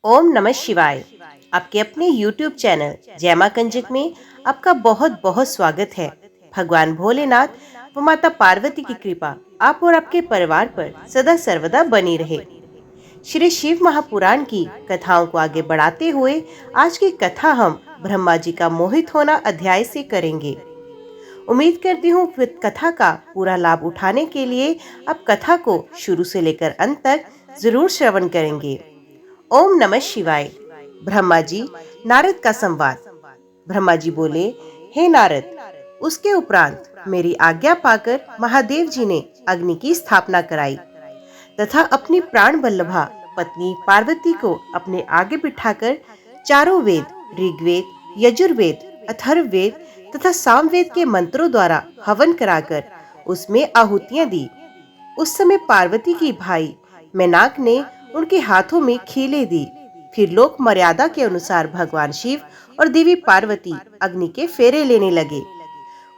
ओम नमः शिवाय। आपके अपने YouTube चैनल जय मां कंजक में आपका बहुत बहुत स्वागत है। भगवान भोलेनाथ व माता पार्वती की कृपा आप और आपके परिवार पर सदा सर्वदा बनी रहे। श्री शिव महापुराण की कथाओं को आगे बढ़ाते हुए आज की कथा हम ब्रह्मा जी का मोहित होना अध्याय से करेंगे। उम्मीद करती हूँ कथा का पूरा लाभ उठाने के लिए आप कथा को शुरू से लेकर अंत तक जरूर श्रवण करेंगे। ओम नमः शिवाय। ब्रह्मा जी नारद का संवाद। ब्रह्मा जी बोले, हे नारद, उसके उपरांत मेरी आज्ञा पाकर महादेव जी ने अग्नि की स्थापना कराई तथा अपनी प्राण वल्लभा पत्नी पार्वती को अपने आगे बिठाकर चारों वेद ऋग्वेद, यजुर्वेद, अथर्ववेद तथा सामवेद के मंत्रों द्वारा हवन कराकर उसमें आहुतियां दी। उस समय पार्वती की भाई मेनाक ने उनके हाथों में खीलें दी। फिर लोक मर्यादा के अनुसार भगवान शिव और देवी पार्वती अग्नि के फेरे लेने लगे।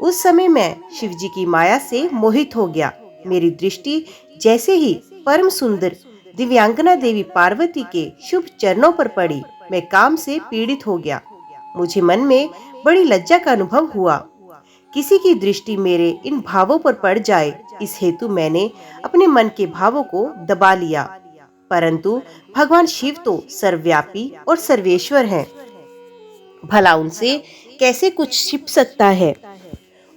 उस समय मैं शिव जी की माया से मोहित हो गया। मेरी दृष्टि जैसे ही परम सुंदर दिव्यांगना देवी पार्वती के शुभ चरणों पर पड़ी, मैं काम से पीड़ित हो गया। मुझे मन में बड़ी लज्जा का अनुभव हुआ। किसी की दृष्टि मेरे इन भावों पर पड़ जाए, इस हेतु मैंने अपने मन के भावों को दबा लिया। परंतु भगवान शिव तो सर्वव्यापी और सर्वेश्वर हैं। भला उनसे कैसे कुछ छिप सकता है।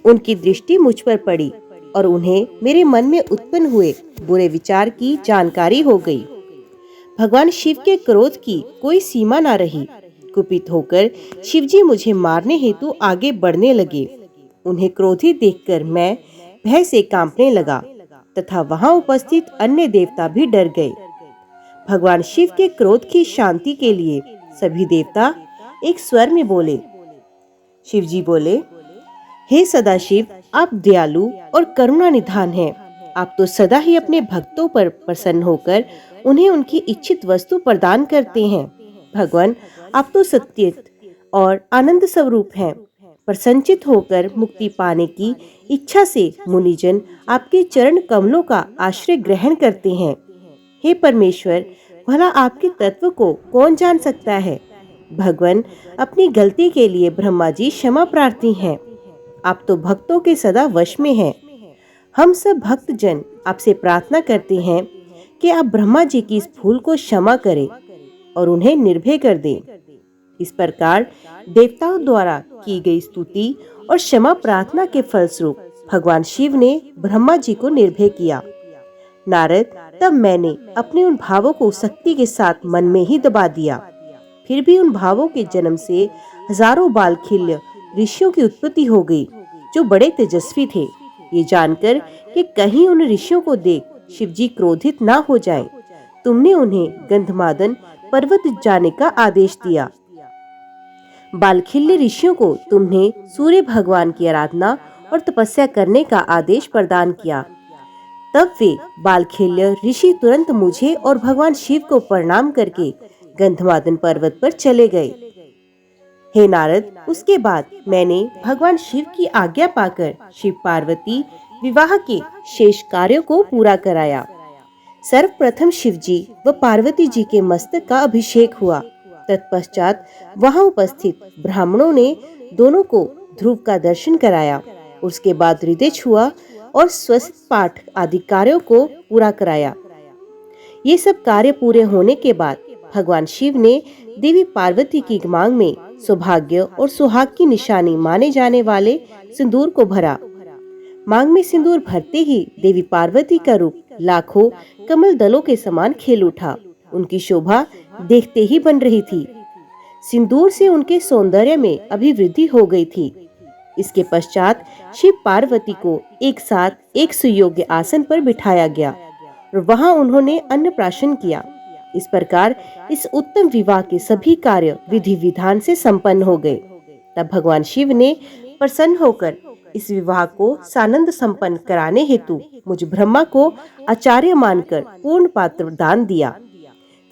उनकी दृष्टि मुझ पर पड़ी और उन्हें मेरे मन में उत्पन्न हुए बुरे विचार की जानकारी हो गई। भगवान शिव के क्रोध की कोई सीमा न रही। कुपित होकर शिवजी मुझे मारने हेतु आगे बढ़ने लगे। उन्हें क्रोधित देखकर मैं भय से कांपने लगा तथा वहां उपस्थित अन्य देवता भी डर गए। भगवान शिव के क्रोध की शांति के लिए सभी देवता एक स्वर में बोले। शिव जी बोले, हे सदाशिव, आप दयालु और करुणा निधान हैं। आप तो सदा ही अपने भक्तों पर प्रसन्न होकर उन्हें उनकी इच्छित वस्तु प्रदान करते हैं। भगवान, आप तो सत्य और आनंद स्वरूप हैं। प्रसन्नचित होकर मुक्ति पाने की इच्छा से मुनिजन आपके चरण कमलों का आश्रय ग्रहण करते हैं। हे परमेश्वर, भला आपके तत्व को कौन जान सकता है। भगवान, अपनी गलती के लिए ब्रह्मा जी क्षमा प्रार्थी हैं। आप तो भक्तों के सदा वश में हैं। हम सब भक्त जन आपसे प्रार्थना करते हैं कि आप ब्रह्मा जी की इस भूल को क्षमा करें और उन्हें निर्भय कर दें। इस प्रकार देवताओं द्वारा की गई स्तुति और क्षमा प्रार्थना के फलस्वरूप भगवान शिव ने ब्रह्मा जी को निर्भय किया। नारद, तब मैंने अपने उन भावों को शक्ति के साथ मन में ही दबा दिया। फिर भी उन भावों के जन्म से हजारों बालखिल्य ऋषियों की उत्पत्ति हो गई, जो बड़े तेजस्वी थे। ये जानकर कि कहीं उन ऋषियों को देख शिवजी क्रोधित ना हो जाएं, तुमने उन्हें गंधमादन पर्वत जाने का आदेश दिया। बालखिल्य ऋषियों को तुमने सूर्य भगवान की आराधना और तपस्या करने का आदेश प्रदान किया। तब वे बालखिल्य ऋषि तुरंत मुझे और भगवान शिव को प्रणाम करके गंधमादन पर्वत पर चले गए। हे नारद, उसके बाद मैंने भगवान शिव की आज्ञा पाकर शिव पार्वती विवाह के शेष कार्यों को पूरा कराया। सर्वप्रथम शिवजी व पार्वती जी के मस्तक का अभिषेक हुआ। तत्पश्चात वहां उपस्थित ब्राह्मणों ने दोनों को ध्रुव का दर्शन कराया। उसके बाद हृदय छुआ और स्वस्ति पाठ आदि कार्यों को पूरा कराया। ये सब कार्य पूरे होने के बाद भगवान शिव ने देवी पार्वती की मांग में सौभाग्य और सुहाग की निशानी माने जाने वाले सिंदूर को भरा। मांग में सिंदूर भरते ही देवी पार्वती का रूप लाखों कमल दलों के समान खिल उठा। उनकी शोभा देखते ही बन रही थी। सिंदूर से उनके सौंदर्य में अभिवृद्धि हो गई थी। इसके पश्चात शिव पार्वती को एक साथ एक सुयोग्य आसन पर बिठाया गया और वहां उन्होंने अन्नप्राशन किया। इस प्रकार इस उत्तम विवाह के सभी कार्य विधि विधान से संपन्न हो गए। तब भगवान शिव ने प्रसन्न होकर इस विवाह को सानंद संपन्न कराने हेतु मुझ ब्रह्मा को आचार्य मानकर पूर्ण पात्र दान दिया।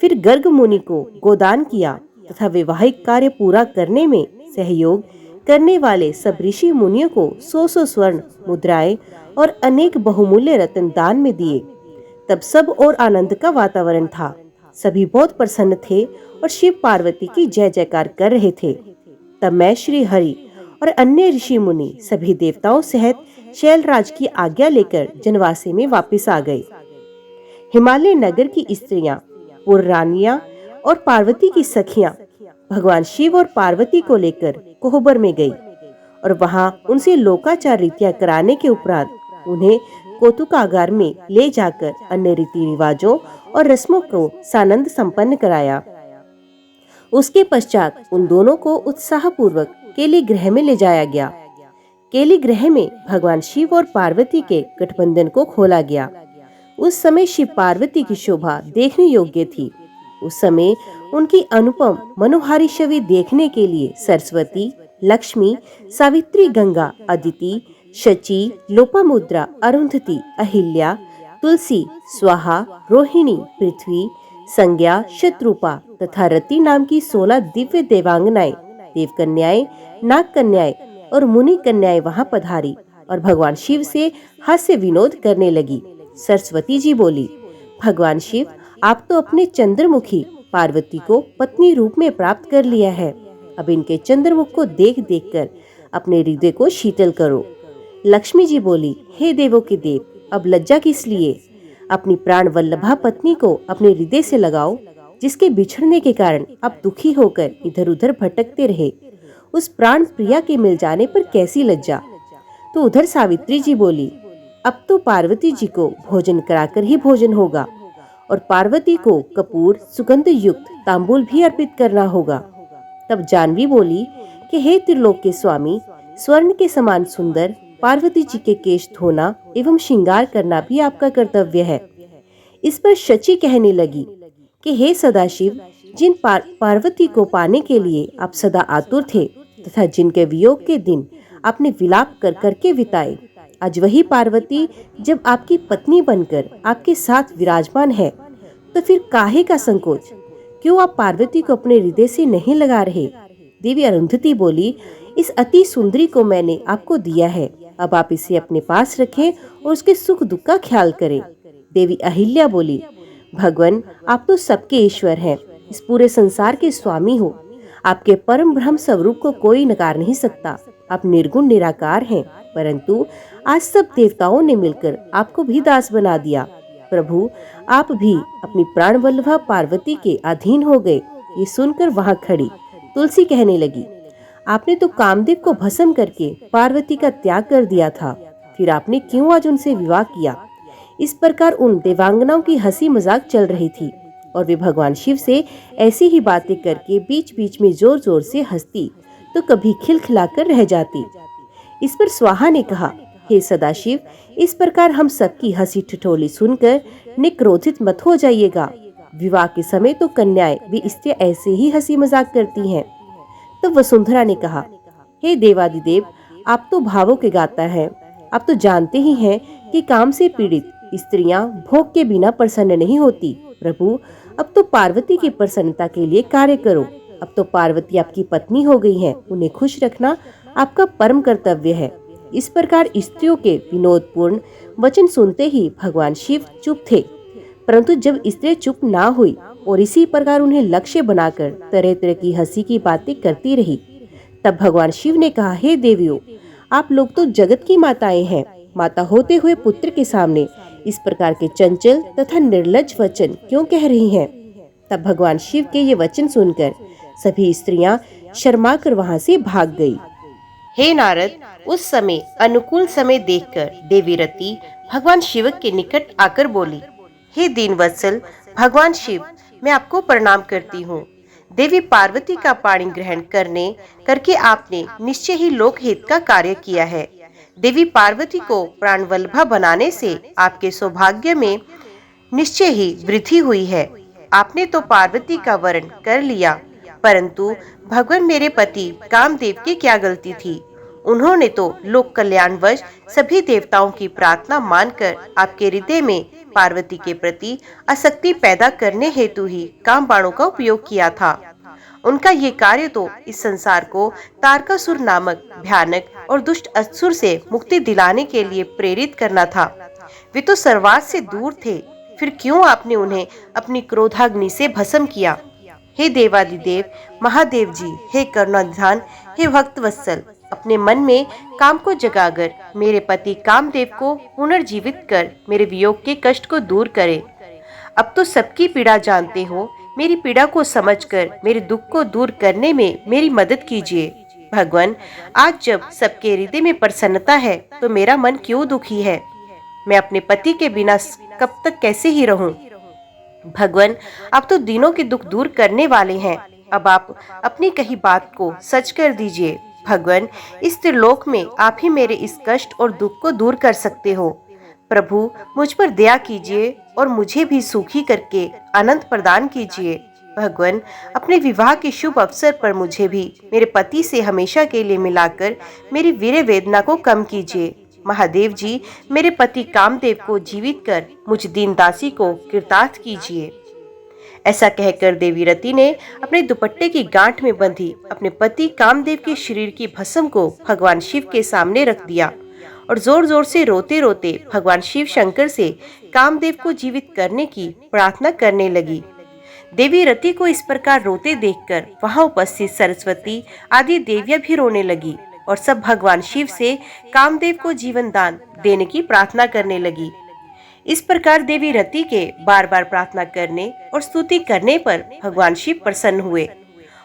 फिर गर्ग मुनि को गोदान किया तथा वैवाहिक कार्य पूरा करने में सहयोग करने वाले सब ऋषि मुनियों को 100 स्वर्ण मुद्राएं और अनेक बहुमूल्य रत्न दान में दिए। तब सब और आनंद का वातावरण था। सभी बहुत प्रसन्न थे और शिव पार्वती की जय जयकार कर रहे थे। तब मैं श्री हरि और अन्य ऋषि मुनि सभी देवताओं सहित शैलराज की आज्ञा लेकर जनवासे में वापस आ गए। हिमालय नगर की स्त्रियां, पुररानियां और पार्वती की सखियां भगवान शिव और पार्वती को लेकर कोहबर में गई और वहां उनसे लोकाचार रीतियां कराने के उपरांत उन्हें कौतुकागार में ले जाकर अन्य रीति रिवाजों और रस्मों को सानंद संपन्न कराया। उसके पश्चात उन दोनों को उत्साह पूर्वक केली गृह में ले जाया गया। केली गृह में भगवान शिव और पार्वती के गठबंधन को खोला गया। उस समय शिव पार्वती की शोभा देखने योग्य थी। उस समय उनकी अनुपम मनोहारी छवि देखने के लिए सरस्वती, लक्ष्मी, सावित्री, गंगा, अदिति, शची, लोपामुद्रा, अरुंधति, अहिल्या, तुलसी, स्वाहा, रोहिणी, पृथ्वी, संज्ञा, शत्रुपा तथा रति नाम की 16 दिव्य देवांगनाएं, देवकन्याएं, नाग कन्याएं और मुनि कन्याएं वहां पधारी और भगवान शिव से हास्य विनोद करने लगी। सरस्वती जी बोली, भगवान शिव, आप तो अपने चंद्रमुखी पार्वती को पत्नी रूप में प्राप्त कर लिया है। अब इनके चंद्रमुख को देख देख कर अपने हृदय को शीतल करो। लक्ष्मी जी बोली, हे देवों के देव, अब लज्जा किस लिए? अपनी प्राण वल्लभा पत्नी को अपने हृदय से लगाओ, जिसके बिछड़ने के कारण आप दुखी होकर इधर उधर भटकते रहे। उस प्राण प्रिया के मिल जाने पर कैसी लज्जा। तो उधर सावित्री जी बोली, अब तो पार्वती जी को भोजन कराकर ही भोजन होगा और पार्वती को कपूर सुगंध युक्त तांबूल भी अर्पित करना होगा। तब जानवी बोली कि हे त्रिलोक के स्वामी, स्वर्ण के समान सुंदर पार्वती जी के केश धोना एवं श्रृंगार करना भी आपका कर्तव्य है। इस पर शची कहने लगी कि हे सदाशिव, जिन पार्वती को पाने के लिए आप सदा आतुर थे तथा जिनके वियोग के दिन आपने विलाप कर करके बिताए, आज वही पार्वती जब आपकी पत्नी बनकर आपके साथ विराजमान है, तो फिर काहे का संकोच? क्यों आप पार्वती को अपने हृदय से नहीं लगा रहे? देवी अरुंधति बोली, इस अति सुंदरी को मैंने आपको दिया है, अब आप इसे अपने पास रखें और उसके सुख दुख का ख्याल करें। देवी अहिल्या बोली, भगवान, आप तो सबके ईश्वर हैं, इस पूरे संसार के स्वामी हो। आपके परम ब्रह्म स्वरूप को कोई नकार नहीं सकता। आप निर्गुण निराकार हैं, परंतु आज सब देवताओं ने मिलकर आपको भी दास बना दिया। प्रभु, आप भी अपनी प्राण वल्लभा पार्वती के अधीन हो गए। ये सुनकर वहां खड़ी तुलसी कहने लगी, आपने तो कामदेव को भस्म करके पार्वती का त्याग कर दिया था, फिर आपने क्यों आज उनसे विवाह किया? इस प्रकार उन देवांगनाओं की हंसी मजाक चल रही थी और वे भगवान शिव से ऐसी ही बातें करके बीच बीच में जोर जोर से हंसती तो कभी खिलखिलाकर रह जाती। इस पर स्वाहा ने कहा, हे सदाशिव, इस प्रकार हम सबकी हंसी ठिठोली सुनकर निक्रोधित मत हो जाइएगा। विवाह के समय तो कन्याएं भी इससे ऐसे ही हंसी मजाक करती हैं। तो वसुंधरा ने कहा, हे देवादिदेव, आप तो भावों के गाता है। आप तो जानते ही हैं कि काम से पीड़ित स्त्रियां भोग के बिना प्रसन्न नहीं होती। प्रभु, अब तो पार्वती की प्रसन्नता के लिए कार्य करो। अब तो पार्वती आपकी पत्नी हो गई हैं, उन्हें खुश रखना आपका परम कर्तव्य है। इस प्रकार स्त्रियों के विनोदपूर्ण वचन सुनते ही भगवान शिव चुप थे, परंतु जब स्त्री चुप ना हुई और इसी प्रकार उन्हें लक्ष्य बनाकर तरह तरह की हंसी की बातें करती रही, तब भगवान शिव ने कहा, हे देवियों, आप लोग तो जगत की माताएं हैं। माता होते हुए पुत्र के सामने इस प्रकार के चंचल तथा निर्लज वचन क्यों कह रही हैं? तब भगवान शिव के ये वचन सुनकर सभी स्त्रियां शर्मा कर वहां से भाग गई। हे नारद, उस समय अनुकूल समय देखकर देवी रति भगवान शिव के निकट आकर बोली, हे दीनवत्सल भगवान शिव, मैं आपको प्रणाम करती हूँ। देवी पार्वती का पाणी ग्रहण करके आपने निश्चय ही लोकहित का कार्य किया है। देवी पार्वती को प्राणवल्लभा बनाने से आपके सौभाग्य में निश्चय ही वृद्धि हुई है। आपने तो पार्वती का वरण कर लिया, परंतु भगवान मेरे पति कामदेव की क्या गलती थी? उन्होंने तो लोक कल्याणवश सभी देवताओं की प्रार्थना मानकर आपके हृदय में पार्वती के प्रति आसक्ति पैदा करने हेतु ही काम बाणों का उपयोग किया था। उनका ये कार्य तो इस संसार को तारकासुर नामक भयानक और दुष्ट असुर से मुक्ति दिलाने के लिए प्रेरित करना था। वे तो सर्वार्थ से दूर थे, फिर क्यों आपने उन्हें अपनी क्रोधाग्नि से भस्म किया? हे देवादिदेव महादेव जी, हे करुणानिधान, हे भक्त वत्सल, अपने मन में काम को जगाकर मेरे पति कामदेव को पुनर्जीवित कर मेरे वियोग के कष्ट को दूर करे। अब तो सबकी पीड़ा जानते हो, मेरी पीड़ा को समझकर मेरे दुख को दूर करने में मेरी मदद कीजिए। भगवान, आज जब सबके हृदय में प्रसन्नता है तो मेरा मन क्यों दुखी है? मैं अपने पति के बिना कब तक कैसे ही रहूं? भगवान, आप तो दिनों के दुख दूर करने वाले हैं। अब आप अपनी कही बात को सच कर दीजिए। भगवान, इस त्रिलोक में आप ही मेरे इस कष्ट और दुख को दूर कर सकते हो। प्रभु, मुझ पर दया कीजिए और मुझे भी सुखी करके आनंद प्रदान कीजिए। भगवान, अपने विवाह के शुभ अवसर पर मुझे भी मेरे पति से हमेशा के लिए मिलाकर मेरी वीर वेदना को कम कीजिए। महादेव जी, मेरे पति कामदेव को जीवित कर मुझ दीन दासी को कृतार्थ कीजिए। ऐसा कहकर देवी रति ने अपने दुपट्टे की गांठ में बंधी अपने पति कामदेव के शरीर की भस्म को भगवान शिव के सामने रख दिया और जोर जोर से रोते रोते भगवान शिव शंकर से कामदेव को जीवित करने की प्रार्थना करने लगी। देवी रति को इस प्रकार रोते देखकर वहां उपस्थित सरस्वती आदि देवियां भी रोने लगी और सब भगवान शिव से कामदेव को जीवन दान देने की प्रार्थना करने लगी। इस प्रकार देवी रति के बार बार प्रार्थना करने और स्तुति करने पर भगवान शिव प्रसन्न हुए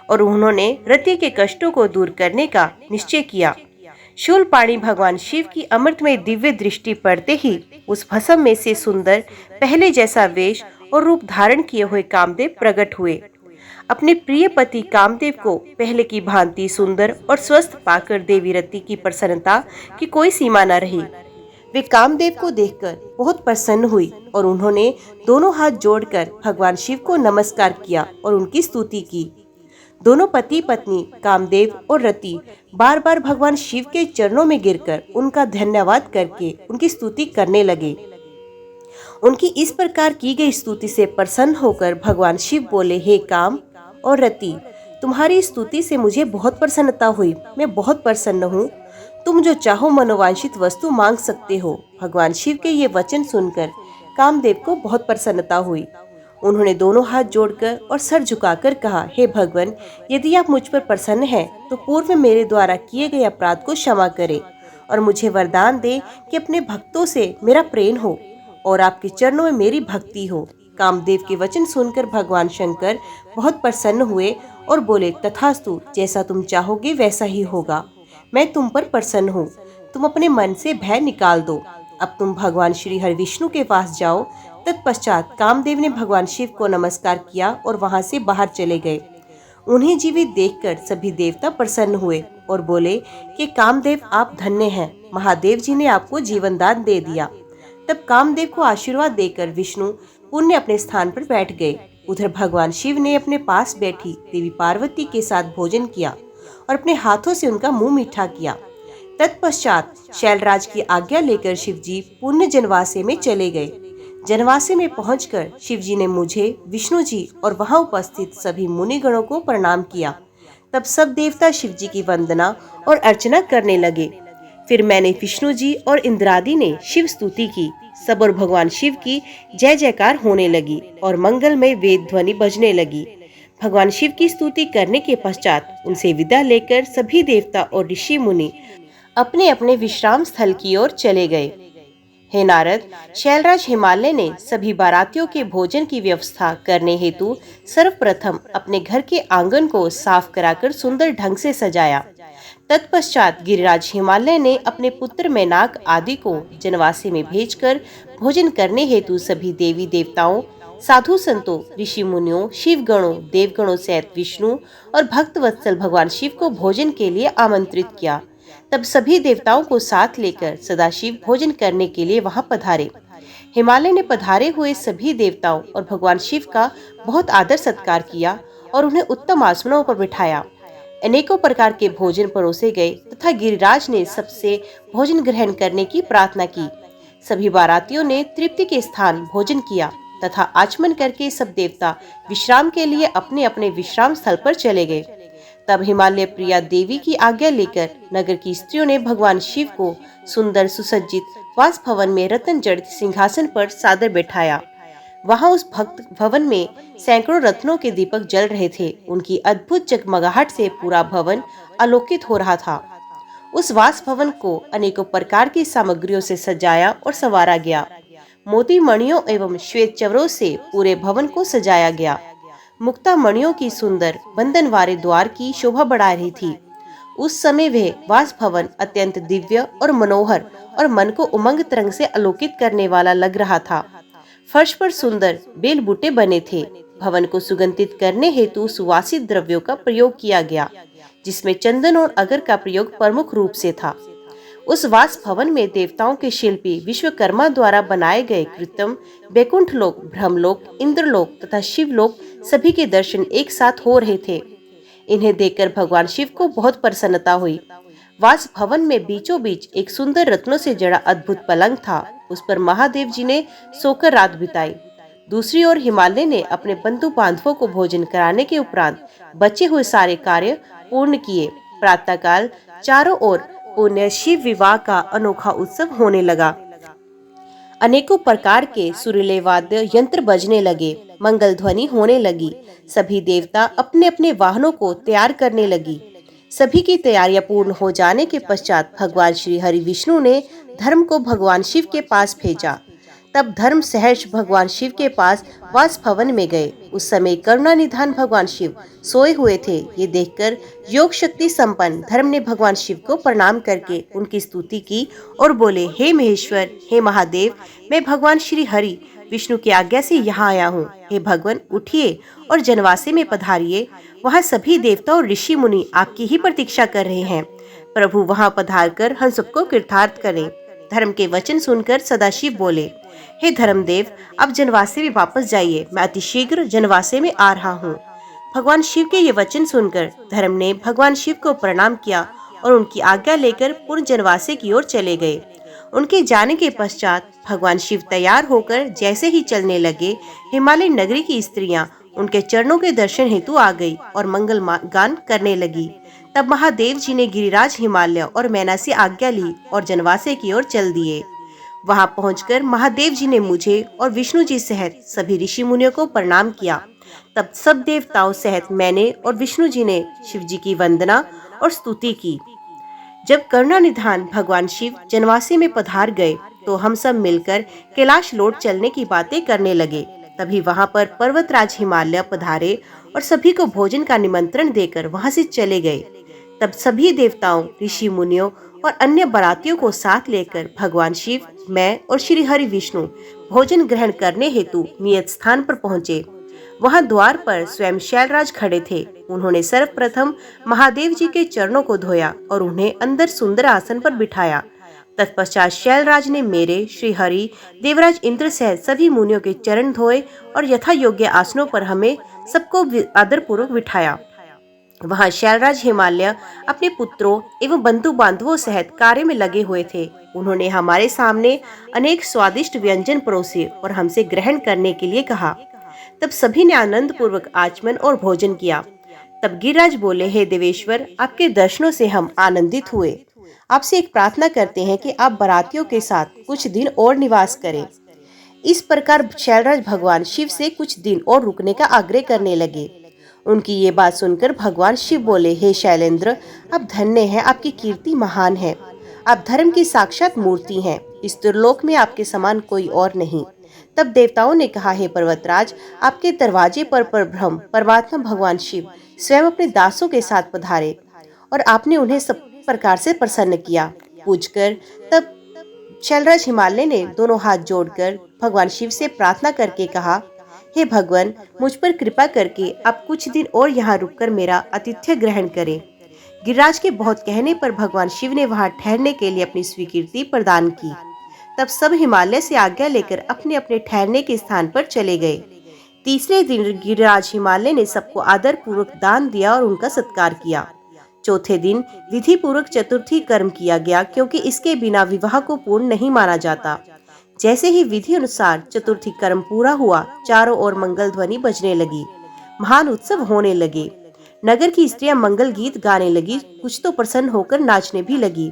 और उन्होंने रति के कष्टों को दूर करने का निश्चय किया। शूलपाणी भगवान शिव की अमृतमय दिव्य दृष्टि पड़ते ही उस भस्म में से सुंदर पहले जैसा वेश और रूप धारण किए हुए कामदेव प्रकट हुए। अपने प्रिय पति कामदेव को पहले की भांति सुंदर और स्वस्थ पाकर देवी रति की प्रसन्नता की कोई सीमा न रही। वे कामदेव को देखकर बहुत प्रसन्न हुई और उन्होंने दोनों हाथ जोड़कर भगवान शिव को नमस्कार किया और उनकी स्तुति की। दोनों पति पत्नी कामदेव और रति बार बार भगवान शिव के चरणों में गिरकर उनका धन्यवाद करके उनकी स्तुति करने लगे। उनकी इस प्रकार की गई स्तुति से प्रसन्न होकर भगवान शिव बोले, हे काम और रति, तुम्हारी स्तुति से मुझे बहुत प्रसन्नता हुई। मैं बहुत प्रसन्न हूँ। तुम जो चाहो मनोवांछित वस्तु मांग सकते हो। भगवान शिव के ये वचन सुनकर कामदेव को बहुत प्रसन्नता हुई। उन्होंने दोनों हाथ जोड़कर और सर झुकाकर कहा, हे भगवान, यदि आप मुझ पर प्रसन्न हैं तो पूर्व में मेरे द्वारा किए गए अपराध को क्षमा करें और मुझे वरदान दें कि अपने भक्तों से मेरा प्रेम हो और आपके चरणों में मेरी भक्ति हो। कामदेव के वचन सुनकर भगवान शंकर बहुत प्रसन्न हुए और बोले, तथास्तु, जैसा तुम चाहोगे वैसा ही होगा। मैं तुम पर प्रसन्न हूँ। तुम अपने मन से भय निकाल दो। अब तुम भगवान श्री हरि विष्णु के पास जाओ। तत्पश्चात कामदेव ने भगवान शिव को नमस्कार किया और वहां से बाहर चले गए। उन्हें जीवित देखकर सभी देवता प्रसन्न हुए और बोले कि कामदेव, आप धन्य हैं। महादेव जी ने आपको जीवन दान दे दिया। तब कामदेव को आशीर्वाद देकर विष्णु पुण्य अपने स्थान पर बैठ गए। उधर भगवान शिव ने अपने पास बैठी देवी पार्वती के साथ भोजन किया और अपने हाथों से उनका मुंह मीठा किया। तत्पश्चात शैलराज की आज्ञा लेकर शिवजी पुण्य जनवासे में चले गए। जनवासे में पहुंचकर शिवजी ने मुझे, विष्णु जी और वहां उपस्थित सभी मुनिगणों को प्रणाम किया। तब सब देवता शिवजी की वंदना और अर्चना करने लगे। फिर मैंने विष्णु जी और इंद्रादि ने शिव स्तुति की। सब और भगवान शिव की जय जयकार होने लगी और मंगलमय वेद ध्वनि बजने लगी। भगवान शिव की स्तुति करने के पश्चात उनसे विदा लेकर सभी देवता और ऋषि मुनि अपने अपने विश्राम स्थल की ओर चले गए। हे नारद, शैलराज हिमालय ने सभी बारातियों के भोजन की व्यवस्था करने हेतु सर्वप्रथम अपने घर के आंगन को साफ कराकर सुंदर ढंग से सजाया। तत्पश्चात गिरिराज हिमालय ने अपने पुत्र मैनाक आदि को जनवासे में भेजकर भोजन करने हेतु सभी देवी देवताओं, साधु संतों, ऋषि मुनियों, शिवगणों, देवगणों सहित विष्णु और भक्त वत्सल भगवान शिव को भोजन के लिए आमंत्रित किया। तब सभी देवताओं को साथ लेकर सदाशिव भोजन करने के लिए वहां पधारे। हिमालय ने पधारे हुए सभी देवताओं और भगवान शिव का बहुत आदर सत्कार किया और उन्हें उत्तम आसनों पर बिठाया। अनेकों प्रकार के भोजन परोसे गए तथा गिरिराज ने सबसे भोजन ग्रहण करने की प्रार्थना की। सभी बारातियों ने तृप्ति के स्थान भोजन किया तथा आचमन करके सब देवता विश्राम के लिए अपने अपने विश्राम स्थल पर चले गए। तब हिमालय प्रिया देवी की आज्ञा लेकर नगर की स्त्रियों ने भगवान शिव को सुंदर सुसज्जित वास भवन में रत्न जड़ित सिंहासन पर सादर बैठाया। वहां उस भक्त भवन में सैकड़ों रत्नों के दीपक जल रहे थे। उनकी अद्भुत जगमगाहट से पूरा भवन आलोकित हो रहा था। उस वास भवन को अनेकों प्रकार की सामग्रियों से सजाया और संवारा गया। मोती मणियों एवं श्वेत चवरों से पूरे भवन को सजाया गया। मुक्ता मणियों की सुंदर बंधन वाले द्वार की शोभा बढ़ा रही थी। उस समय वह वास भवन अत्यंत दिव्य और मनोहर और मन को उमंग तरंग से आलोकित करने वाला लग रहा था। फर्श पर सुंदर बेल बूटे बने थे। भवन को सुगंधित करने हेतु सुवासित द्रव्यों का प्रयोग किया गया, जिसमें चंदन और अगर का प्रयोग प्रमुख रूप से था। उस वास भवन में देवताओं के शिल्पी विश्वकर्मा द्वारा बनाए गए कृत्रिम बैकुंठ लोक, ब्रह्मलोक, इंद्रलोक तथा शिवलोक सभी के दर्शन एक साथ हो रहे थे। इन्हें देखकर भगवान शिव को बहुत प्रसन्नता हुई। वास भवन में बीचों बीच एक सुंदर रत्नों से जड़ा अद्भुत पलंग था। उस पर महादेव जी ने सोकर रात बिताई। दूसरी ओर हिमालय ने अपने बंधु बांधवों को भोजन कराने के उपरांत बचे हुए सारे कार्य पूर्ण किए। प्रातःकाल चारों ओर पुण्य शिव विवाह का अनोखा उत्सव होने लगा। अनेकों प्रकार के सुरीले वाद्य यंत्र बजने लगे, मंगल ध्वनि होने लगी। सभी देवता अपने अपने वाहनों को तैयार करने लगी। सभी की तैयारियां पूर्ण हो जाने के पश्चात भगवान श्री हरि विष्णु ने धर्म को भगवान शिव के पास भेजा। तब धर्म सहर्ष भगवान शिव के पास वास भवन में गए। उस समय करुणानिधान भगवान शिव सोए हुए थे। ये देखकर योग शक्ति संपन्न धर्म ने भगवान शिव को प्रणाम करके उनकी स्तुति की और बोले, हे महेश्वर, हे महादेव, मैं भगवान श्री हरि विष्णु की आज्ञा से यहाँ आया हूँ। हे भगवान, उठिए और जनवासे में पधारिए। वहाँ सभी देवता और ऋषि मुनि आपकी ही प्रतीक्षा कर रहे हैं। प्रभु वहाँ पधार कर हम सबको कृतार्थ करें। धर्म के वचन सुनकर सदाशिव बोले, हे धर्मदेव, अब जनवासे में वापस जाइए। मैं अतिशीघ्र जनवासे में आ रहा हूँ। भगवान शिव के ये वचन सुनकर धर्म ने भगवान शिव को प्रणाम किया और उनकी आज्ञा लेकर पूर्ण जनवासे की ओर चले गए। उनके जाने के पश्चात भगवान शिव तैयार होकर जैसे ही चलने लगे, हिमालय नगरी की स्त्रियां उनके चरणों के दर्शन हेतु आ गई और मंगल गान करने लगी। तब महादेव जी ने गिरिराज हिमालय और मैना से आज्ञा ली और जनवासे की ओर चल दिए। वहां पहुंचकर महादेव जी ने मुझे और विष्णु जी सहित सभी ऋषि मुनियों को प्रणाम किया। तब सब देवताओं सहित मैंने और विष्णु जी ने शिव जी की वंदना और स्तुति की। जब करुणानिधान भगवान शिव जनवासे में पधार गए तो हम सब मिलकर कैलाश लौट चलने की बातें करने लगे। तभी वहां पर पर्वतराज हिमालय पधारे और सभी को भोजन का निमंत्रण देकर वहां से चले गए। तब सभी देवताओं, ऋषि मुनियों और अन्य बारातियों को साथ लेकर भगवान शिव, मैं और श्री हरि विष्णु भोजन ग्रहण करने हेतु नियत स्थान पर पहुँचे। वहां द्वार पर स्वयं शैलराज खड़े थे। उन्होंने सर्वप्रथम महादेव जी के चरणों को धोया और उन्हें अंदर सुंदर आसन पर बिठाया। तत्पश्चात शैलराज ने मेरे, श्री हरि, देवराज इंद्र सहित सभी मुनियों के चरण धोए और यथा योग्य आसनों पर हमें सबको आदर पूर्वक बिठाया। वहां शैलराज हिमालय अपने पुत्रों एवं बंधु बांधवों सहित कार्य में लगे हुए थे। उन्होंने हमारे सामने अनेक स्वादिष्ट व्यंजन परोसे और हमसे ग्रहण करने के लिए कहा। तब सभी ने आनंद पूर्वक आचमन और भोजन किया। तब गिरिराज बोले, हे देवेश्वर, आपके दर्शनों से हम आनंदित हुए। आपसे एक प्रार्थना करते हैं कि आप बारातियों के साथ कुछ दिन और निवास करें। इस प्रकार शैलराज भगवान शिव से कुछ दिन और रुकने का आग्रह करने लगे। उनकी ये बात सुनकर भगवान शिव बोले, हे शैलेंद्र, आप धन्य हैं, आपकी कीर्ति महान है। आप धर्म की साक्षात मूर्ति हैं। इस त्रिलोक में आपके समान कोई और नहीं। तब देवताओं ने कहा, हे पर्वतराज, आपके दरवाजे पर ब्रह्म परमात्मा भगवान शिव स्वयं अपने दासों के साथ पधारे और आपने उन्हें सब प्रकार से प्रसन्न किया। पूजकर तब शैलराज हिमालय ने दोनों हाथ जोड़कर भगवान शिव से प्रार्थना करके कहा, हे भगवान, मुझ पर कृपा करके आप कुछ दिन और यहाँ रुककर मेरा आतिथ्य ग्रहण करें। गिरिराज के बहुत कहने पर भगवान शिव ने वहां ठहरने के लिए अपनी स्वीकृति प्रदान की। तब सब हिमालय से आज्ञा लेकर अपने अपने ठहरने के स्थान पर चले गए। तीसरे दिन गिरिराज हिमालय ने सबको आदर पूर्वक दान दिया और उनका सत्कार किया। चौथे दिन विधि पूर्वक चतुर्थी कर्म किया गया, क्योंकि इसके बिना विवाह को पूर्ण नहीं माना जाता। जैसे ही विधि अनुसार चतुर्थी कर्म पूरा हुआ, चारों ओर मंगल ध्वनि बजने लगी, महान उत्सव होने लगे। नगर की स्त्रियां मंगल गीत गाने लगी, कुछ तो प्रसन्न होकर नाचने भी लगी।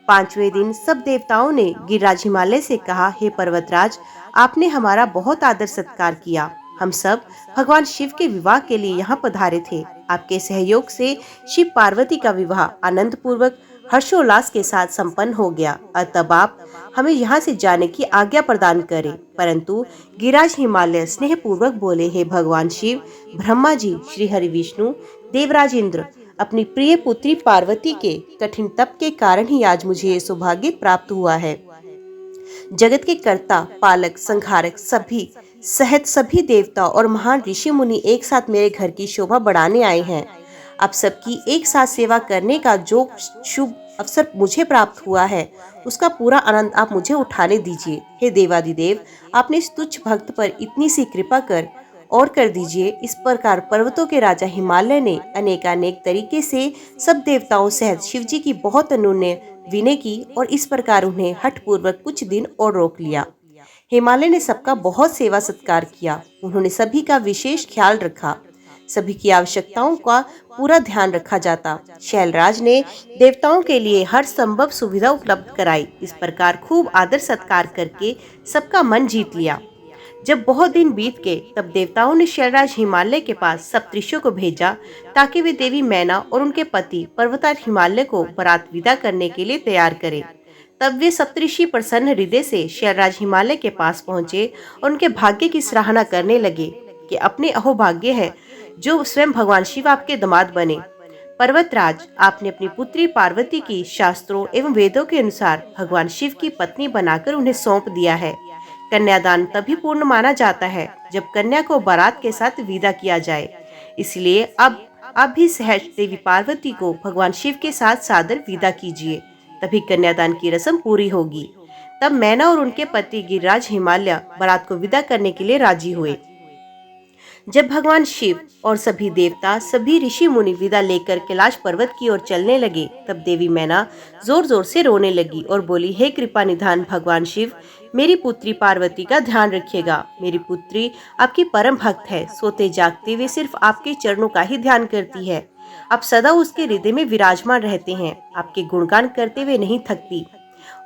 5वें दिन सब देवताओं ने गिरिराज हिमालय से कहा, हे पर्वतराज, आपने हमारा बहुत आदर सत्कार किया। हम सब भगवान शिव के विवाह के लिए यहाँ पधारे थे। आपके सहयोग से शिव पार्वती का विवाह आनंद पूर्वक हर्षोल्लास के साथ संपन्न हो गया। तब आप हमें यहाँ से जाने की आज्ञा प्रदान करें। परंतु गिरिराज हिमालय स्नेह पूर्वक बोले, हे भगवान शिव, ब्रह्मा जी, श्री हरि विष्णु, देवराज इंद्र, अपनी प्रिय पुत्री पार्वती के कठिन तप के कारण ही आज मुझे ये सौभाग्य प्राप्त हुआ है। जगत के कर्ता, पालक, संहारक सभी देवता और महान ऋषि मुनि एक साथ मेरे घर की शोभा बढ़ाने आए हैं। आप सबकी एक साथ सेवा करने का जो शुभ अवसर मुझे प्राप्त हुआ है, उसका पूरा आनंद आप मुझे उठाने दीजिए। हे देवादिदेव, आपने इस तुच्छ भक्त पर इतनी सी कृपा कर दीजिए। इस प्रकार पर्वतों के राजा हिमालय ने अनेकानेक तरीके से सब देवताओं सहित शिवजी की बहुत अनुनय विनय की और इस प्रकार उन्हें हठपूर्वक कुछ दिन और रोक लिया। हिमालय ने सबका बहुत सेवा सत्कार किया। उन्होंने सभी का विशेष ख्याल रखा, सभी की आवश्यकताओं का पूरा ध्यान रखा जाता। शैलराज ने देवताओं के लिए हर संभव सुविधा उपलब्ध कराई। इस प्रकार खूब आदर सत्कार करके सबका मन जीत लिया। जब बहुत दिन बीत गए तब देवताओं ने शैलराज हिमालय के पास सप्तऋषियों को भेजा ताकि वे देवी मैना और उनके पति पर्वताज हिमालय को बारात विदा करने के लिए तैयार करें। तब वे सप्तऋषि प्रसन्न हृदय से शैलराज हिमालय के पास पहुंचे और उनके भाग्य की सराहना करने लगे कि अपने अहोभाग्य है जो स्वयं भगवान शिव आपके दामाद बने। पर्वतराज, आपने अपनी पुत्री पार्वती की शास्त्रों एवं वेदों के अनुसार भगवान शिव की पत्नी बनाकर उन्हें सौंप दिया है। कन्यादान तभी पूर्ण माना जाता है जब कन्या को बारात के साथ विदा किया जाए। इसलिए अब भी सहज देवी पार्वती को भगवान शिव के साथ सादर विदा कीजिए, तभी कन्यादान की रस्म पूरी होगी। तब मैना और उनके पति गिरिराज हिमालय बारात को विदा करने के लिए राजी हुए। जब भगवान शिव और सभी देवता, सभी ऋषि मुनि विदा लेकर कैलाश पर्वत की ओर चलने लगे, तब देवी मैना जोर जोर से रोने लगी और बोली, हे कृपा निधान भगवान शिव, मेरी पुत्री पार्वती का ध्यान रखिएगा। मेरी पुत्री आपकी परम भक्त है। सोते जागते वे सिर्फ आपके चरणों का ही ध्यान करती है। आप सदा उसके हृदय में विराजमान रहते हैं। आपके गुणगान करते हुए नहीं थकती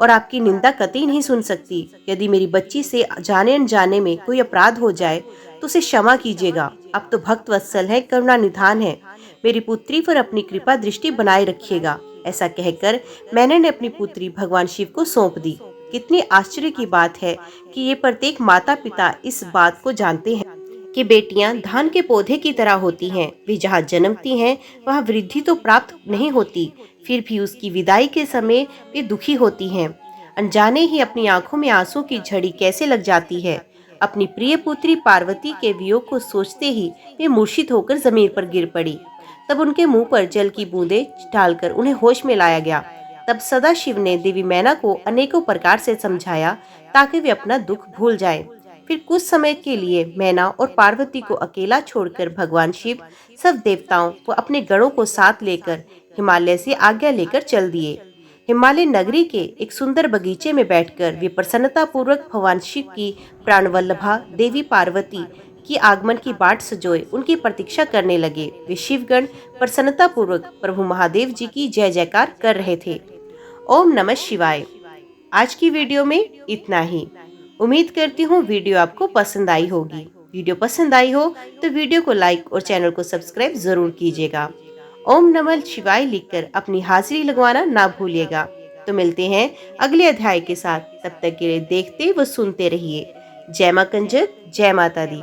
और आपकी निंदा कतई नहीं सुन सकती। यदि मेरी बच्ची से जाने अनजाने में कोई अपराध हो जाए तो उसे क्षमा कीजिएगा। आप तो भक्त वत्सल है, करुणा निधान है। मेरी पुत्री पर अपनी कृपा दृष्टि बनाए रखिएगा। ऐसा कहकर मैंने अपनी पुत्री भगवान शिव को सौंप दी। कितनी आश्चर्य की बात है कि ये प्रत्येक माता पिता इस बात को जानते हैं कि बेटियां धान के पौधे की तरह होती हैं। वे जहाँ जन्मती हैं वहाँ वृद्धि तो प्राप्त नहीं होती, फिर भी उसकी विदाई के समय वे दुखी होती हैं। अनजाने ही अपनी आंखों में आंसू की झड़ी कैसे लग जाती है। अपनी प्रिय पुत्री पार्वती के वियोग को सोचते ही वे मूर्छित होकर जमीन पर गिर पड़ी। तब उनके मुंह पर जल की बूंदें डालकर उन्हें होश में लाया गया। तब सदाशिव ने देवी मैना को अनेकों प्रकार से समझाया ताकि वे अपना दुख भूल जाएं। फिर कुछ समय के लिए मैना और पार्वती को अकेला छोड़कर भगवान शिव सब देवताओं व अपने गणों को साथ लेकर हिमालय से आज्ञा लेकर चल दिए। हिमालय नगरी के एक सुंदर बगीचे में बैठकर वे प्रसन्नता पूर्वक भगवान शिव की प्राणवल्लभा देवी पार्वती की आगमन की बाट सजोए उनकी प्रतीक्षा करने लगे। वे शिवगण प्रसन्नता पूर्वक प्रभु महादेव जी की जय जयकार कर रहे थे। ओम नमः शिवाय। आज की वीडियो में इतना ही। उम्मीद करती हूँ वीडियो आपको पसंद आई होगी। वीडियो पसंद आई हो तो वीडियो को लाइक और चैनल को सब्सक्राइब जरूर कीजिएगा। ओम नमः शिवाय लिखकर अपनी हाजिरी लगवाना ना भूलिएगा। तो मिलते हैं अगले अध्याय के साथ। तब तक के लिए देखते व सुनते रहिए। जय मां कंजक, जय माता दी।